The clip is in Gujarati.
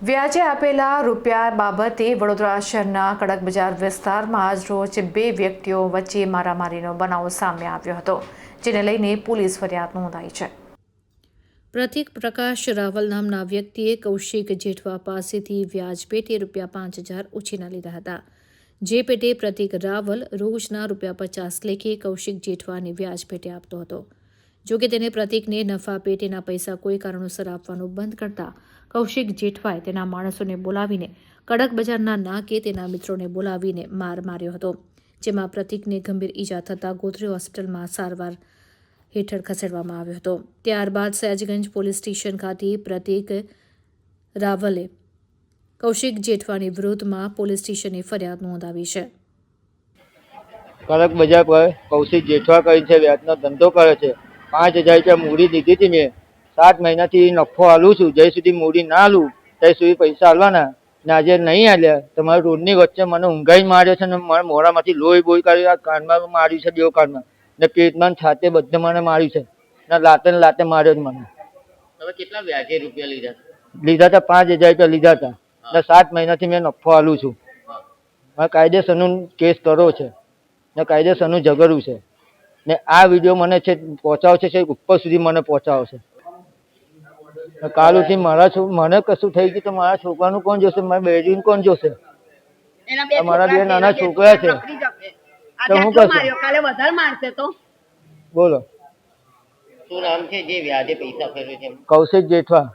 વ્યાજે આપેલા રૂપિયા બાબતે વડોદરા શહેરના કડક બજાર વિસ્તારમાં આજરોજ બે વ્યક્તિઓ વચ્ચે મારામારીનો બનાવ સામે આવ્યો હતો, જેને લઈને પોલીસ ફરિયાદ નોંધાઈ છે। પ્રતીક પ્રકાશ રાવલ નામના વ્યક્તિએ કૌશિક જેઠવા પાસેથી વ્યાજ પેટે રૂપિયા 5,000 ઉછીના લીધા હતા। જે પેટે પ્રતીક રાવલ રોજના રૂપિયા 50 લેખે કૌશિક જેઠવાને વ્યાજ પેટે આપતો હતો। જોકે તેને પ્રતીકને નફા પેટેના પૈસા કોઈ કારણોસર આપવાનું બંધ કરતા કૌશિક જેઠવાએ તેના માણસોને બોલાવીને કડક બજારના નાકે તેના મિત્રોને બોલાવીને માર માર્યો હતો, જેમાં પ્રતીકને ગંભીર ઈજા થતાં ગોત્રી હોસ્પિટલમાં સારવાર હેઠળ ખસેડવામાં આવ્યો હતો। ત્યારબાદ સયાજગંજ પોલીસ સ્ટેશન ખાતે પ્રતીક રાવલે કૌશિક જેઠવાની વિરુદ્ધમાં પોલીસ સ્ટેશને ફરિયાદ નોંધાવી છે। કડક બજાર પર કૌશિક જેઠવા કરી છે, વ્યાજનો ધંધો કરે છે। 5,000 રૂપિયા મૂડી દીધી હતી મેં, 7 મહિનાથી નફો હાલું છું। જ્યાં સુધી મૂડી ના હાલું ત્યાં સુધી પૈસા હાલવાના, ને આજે નહીં હાલ્યા તો મારા રોડની વચ્ચે મને ઊંઘાઈ માર્યો છે, ને મારા મોઢામાંથી લોહી બોહી કાઢ્યું, આ કાનમાં માર્યું છે, બે કાનમાં, ને પેટમાં છાતે બધે મને માર્યું છે, ને લાતે માર્યો છે મને। તમે કેટલા વ્યાજે રૂપિયા લીધા? લીધા હતા 5,000 રૂપિયા લીધા હતા, ને 7 મહિનાથી મેં નફો હાલું છું। મારે કાયદેસરનું કેસ કરવો છે, ને કાયદેસરનું ઝઘડવું છે, ને આ વિડીયો મને છે પહોંચાવો છે, ઉપર સુધી મને પહોંચાવો છે। કાલુથી મને કશું થઈ ગયું તો મારા છોકરાનું કોણ જોશે? મારા બેરીનું કોણ જોશે? મારા બે નાના છોકરા છે, તો હું કરશું? બોલો, શું નામ છે જે વ્યાજે પૈસા ફેરવે છે? કૌશિક જેઠવા।